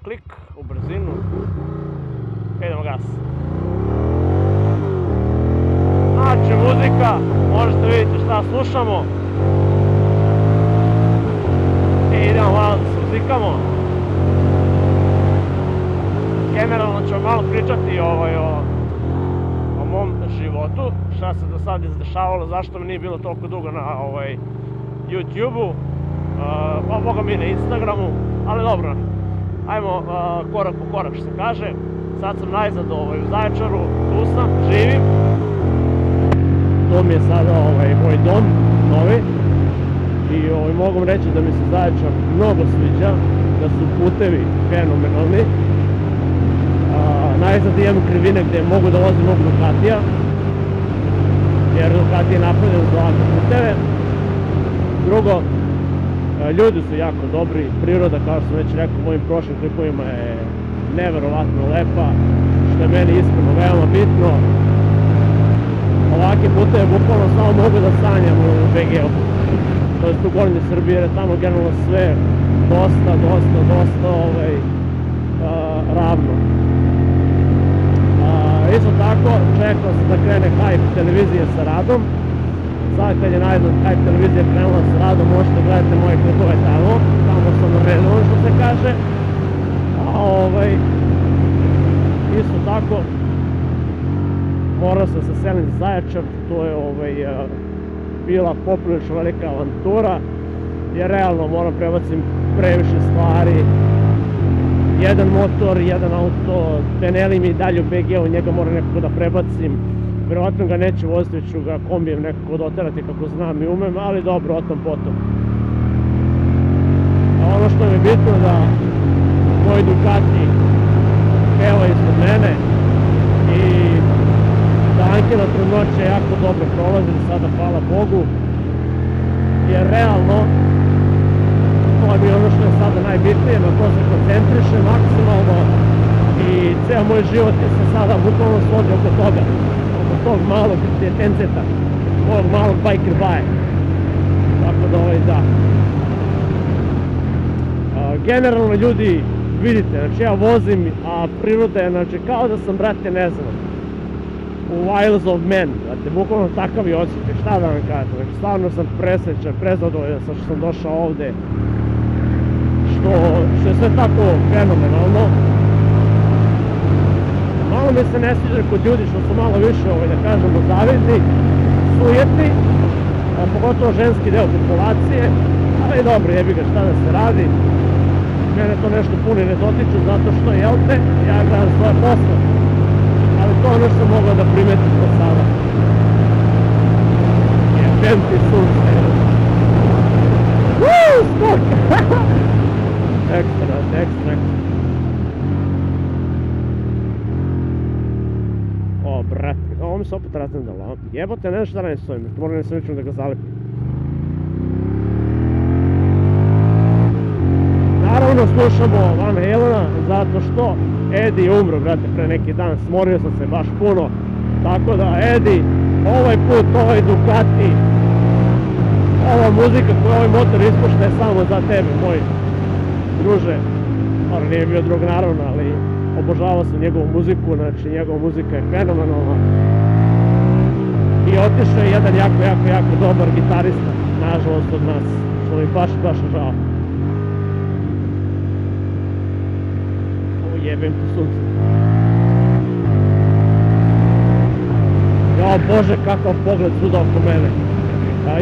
klik u brzinu. Idemo gas. Znači muzika, možete vidjeti šta slušamo. I idemo malo da se uzikamo. Generalno ćemo malo pričati o mom životu, šta se do sad izdešavalo, zašto mi nije bilo toliko dugo na YouTube-u, pa boga mi na Instagramu, ali dobro, ajmo korak po korak što se kaže. Sad sam najzad u Zaječaru, tu sam, živim. To mi je sada moj dom, novi. I mogu reći da mi se Zaječar mnogo sviđa, da su putevi fenomenalni. Najzad imam krivine gdje mogu da vozim mogu Ducatija, jer Ducati je napravljen za ovakve puteve. Drugo, ljudi su jako dobri, priroda, kao što sam već rekao u mojim prošlim klipovima, je neverovatno lepa, što je meni iskreno veoma bitno. Ovakve puteve bukvalno samo mogu da sanjam u BG-u, to je u Gornjoj Srbiji, jer je tamo generalno sve dosta ravno. Isto tako, čekao sam da krene Hype televizije sa radom. Sad kad je najzad Hype televizija krenula sa radom, možete gledati moje klipove tamo sam naredovan što se kaže. Isto tako, morao sam se selim za Zaječar, to je bila poprilično velika avantura, jer realno moram prebacim previše stvari. Jedan motor, jedan auto, peneli mi dalje u BG-u, njega moram nekako da prebacim. Vjerovatno ga neću voziti, već ću ga kombijem nekako doterati kako znam i umem, ali dobro, o tom potom. A ono što mi je bitno da moj Ducati peva ispod mene i da Ankina trudnoća jako dobro prolazi sada, hvala Bogu, jer realno to mi je ono što je sada najbitnije, na to se koncentrišem maksimalno i ceo moj život je se sada bukvalno složio oko toga, oko tog malog djetenceta, ovog malog biker baje. Tako da generalno ljudi, vidite, znači ja vozim, a priroda je, znači kao da sam, brate, ne znam, u Isles of Men, brate, bukvalno takav je osjećaj, šta da vam kažem, znači stvarno sam presrećan, prezadovoljan sam što sam došao ovde, što je sve tako fenomenalno. Malo mi se ne sviđa kod ljudi što su malo više, da kažemo, zavidni, sujetni, pogotovo ženski deo populacije, ali dobro, jebi ga, šta da se radi. Mene to nešto puno ne dotiče, zato što, jel te, ja gledam svoje posle, ali to ono što sam mogao da primetim do sada. Jebem ti sunce. Skok! Ekstra. O, brate, ovo mi se opet raznedalo. Jebote, nešto šta radim s ovim, moram ne se da ga zalepim. Naravno slušamo Van Halena, zato što Eddie je umro, brate, pre neki dan, smorio sam se baš puno. Tako da, Eddie, ovaj put, ovaj Ducati, ova muzika koju ovaj motor ispušta je samo za tebe, moj druže. Ono nije bio drug naravno, ali obožavao sam njegovu muziku, znači njegova muzika je fenomenalna. I otišao je jedan jako dobar gitarista, nažalost od nas, što mi baš žao. Jebem ti sunce. Jao Bože, kakav pogled svuda oko mene.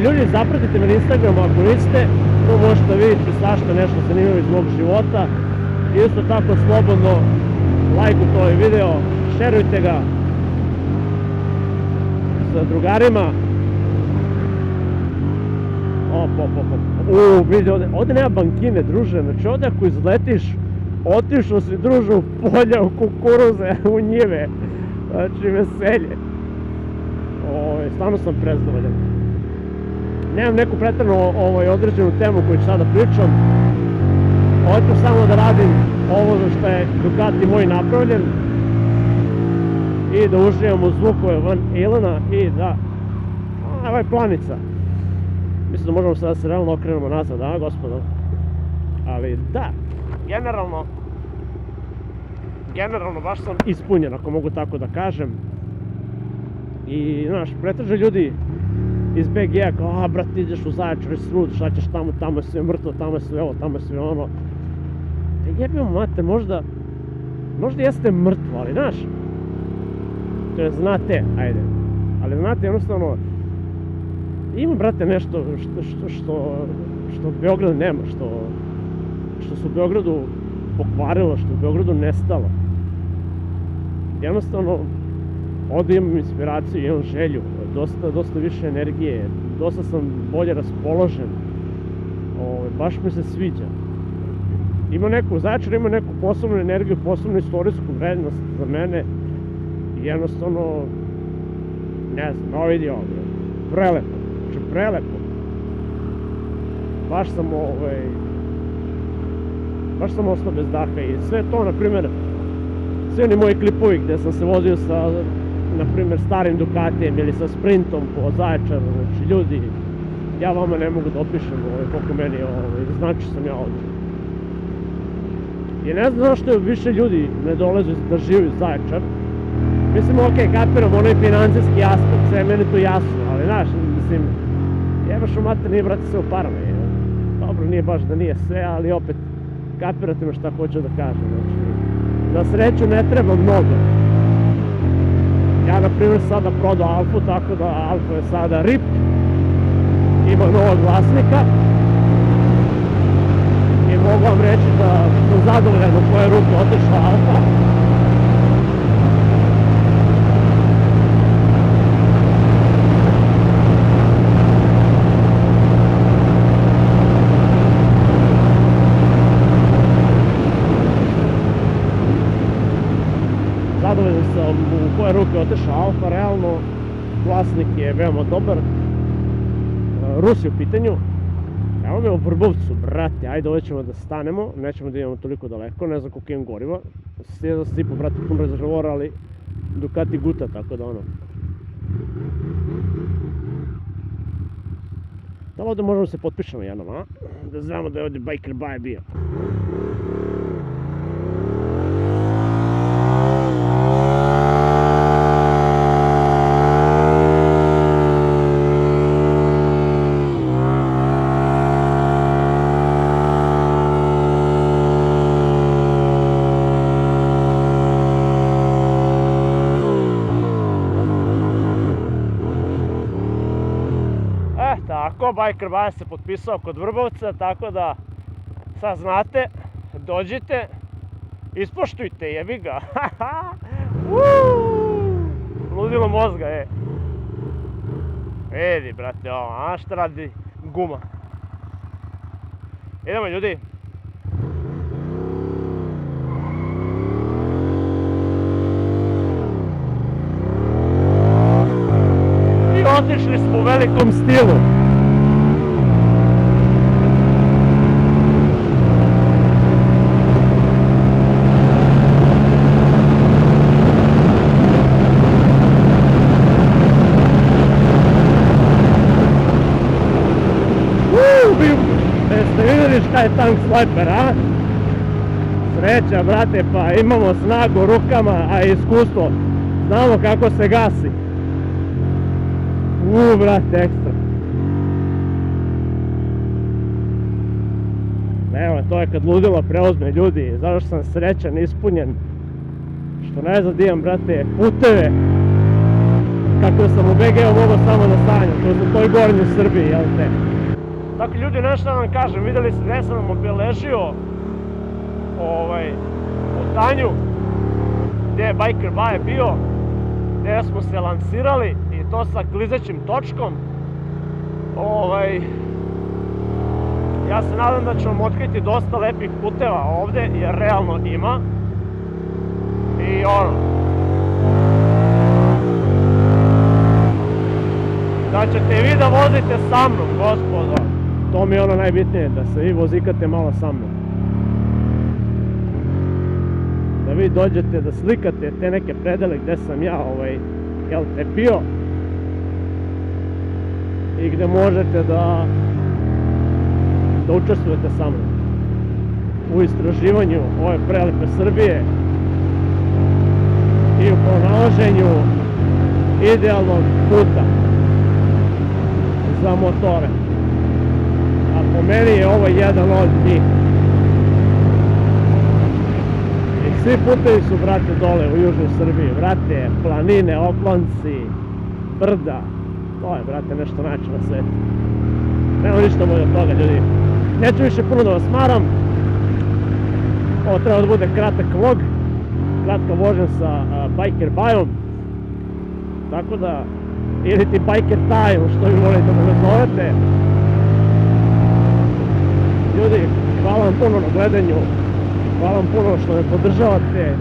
Ljudi, zapratite me na Instagramu ako niste, tu možete vidjeti svašta nešto zanimljivo iz mog života. Isto tako slobodno lajkujte ovaj video, šerujte ga sa drugarima. Vidi, ovdje nema bankine, druže, znači ovdje ako izletiš, otišao si, druže, u polja, u kukuruze, u njive, znači veselje. Stvarno sam prezadovoljan. Nemam neku pretredno određenu temu koju ću sada pričam. Hoću samo da radim ovo za što je Ducati moj napravljen i da uživam u zvukove Van Halena i da... Ovo je planica. Mislim da možemo sada se realno okrenemo nazad, a gospodo? Ali da, generalno generalno baš sam ispunjen, ako mogu tako da kažem. I, znaš, pretraže ljudi iz BG-a kao, brate, ideš u Zaječar, srud, šta ćeš tamo, tamo je sve mrtvo, tamo je sve ovo, tamo je sve ono. Jebimo mate, možda jeste mrtvo, ali znaš, to je znate, ajde, ali znate jednostavno, ima, brate, nešto što Beograd nema, što se u Beogradu pokvarilo, što u Beogradu nestalo. Jednostavno, ovdje imam inspiraciju, imam želju, dosta više energije, dosta sam bolje raspoložen, baš mi se sviđa. Zaječar ima neku posebnu energiju, posebnu istorijsku vrednost za mene i jednostavno, ne znam, vidi ovo, prelepo, znači prelepo. Baš sam ostao bez daha i sve to, na primjer, svi oni moji klipovi gdje sam se vozio sa, na primjer, starim Ducatijem ili sa Sprintom po Zaječaru, znači ljudi, ja vama ne mogu da opišem koliko meni znači sam ja ovdje. I ne znam zašto više ljudi ne dolaze da žive u Zaječar. Mislim, ok, kapiram onaj financijski aspekt, sve je meni to jasno, ali znaš, mislim, jebaš u mater, nije, brate, sve u parama. Dobro, nije baš da nije sve, ali opet, kapirate me šta hoću da kažem, znači, za sreću ne treba mnogo. Ja, na primjer, sada prodao Alfu, tako da Alfa je sada RIP, ima novog vlasnika. I mogu vam reći da sam zadovoljan u koje ruke otišla Alfa. Zadovoljan sam u koje ruke otišla Alfa, realno vlasnik je veoma dobar. Rus je u pitanju. Evo me u Vrbovcu, brate, ajde ovdje ćemo da stanemo, nećemo da idemo toliko daleko, ne znam koliko imam goriva. Sjedan sam sipo, brate, pun rezervoar, ali Ducati guta, tako da ono. Da li ovdje možemo se potpišemo jednom, a? Da znamo da je ovdje Biker Baje bio. Tako, Biker Baja se potpisao kod Vrbovca, tako da sad znate, dođite, ispoštujte, jebi ga. Ludilo mozga, Vidi, brate, ovo, a šta radi guma. Idemo, ljudi. I otišli smo u velikom stilu. Jeste vidjeli šta je tank sliper, a? Sreća, brate, pa imamo snagu u rukama, a i iskustvo. Znamo kako se gasi. Brate, ekstra. Evo, to je kad ludilo preuzme ljudi. Zašto sam srećan, ispunjen. Što ne znam, imam, brate, puteve. Kako sam u BG-u mogao samo da sanjam. To je u toj gornjoj Srbiji, jel te? Dakle, ljudi, nešto da vam kažem, vidjeli ste gdje sam vam obeležio u Tanju, gdje je Biker Baje bio, gdje smo se lansirali i to sa klizećim točkom. Ja se nadam da ću vam otkriti dosta lepih puteva ovdje, jer realno ima. I da ćete vi da vozite sa mnom, gospodo. To mi je ono najbitnije, da se vi vozikate malo sa mnom. Da vi dođete, da slikate te neke predele gdje sam ja, jel te, bio. I gdje možete da učestvujete sa mnom u istraživanju ove prelepe Srbije. i u pronalaženju idealnog puta za motore. A po meni je ovo jedan od njih. I svi putevi su, brate, dole u južnoj Srbiji. Brate, planine, oplonci, brda. To je, brate, nešto najče na svetu. Nema ništa bolje od toga, ljudi. Neću više puno da vas maram. Ovo treba da bude kratak vlog. Kratka vožnja sa Biker Bajom. Tako da, ili ti Biker Time, što vi volite da me zovete. Ljudi, hvala vam puno na gledanju. Hvala vam puno što me podržavate.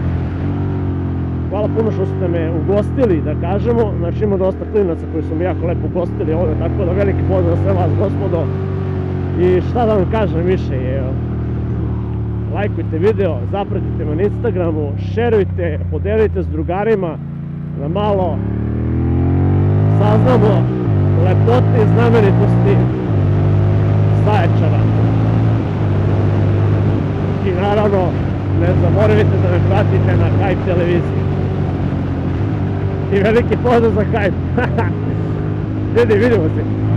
Hvala puno što ste me ugostili, da kažemo. Znači ima dosta klinaca koji su me jako lepo ugostili ovdje, tako da veliki pozdrav za sve vas, gospodo. I šta da vam kažem više je, lajkujte video, zapratite me na Instagramu, šerujte, podelite s drugarima, da malo saznamo lepote i znamenitosti Zaječara. I naravno, ne zaboravite da me pratite na Hype televiziji. I veliki pozdrav za Hype. Ljudi, vidimo se.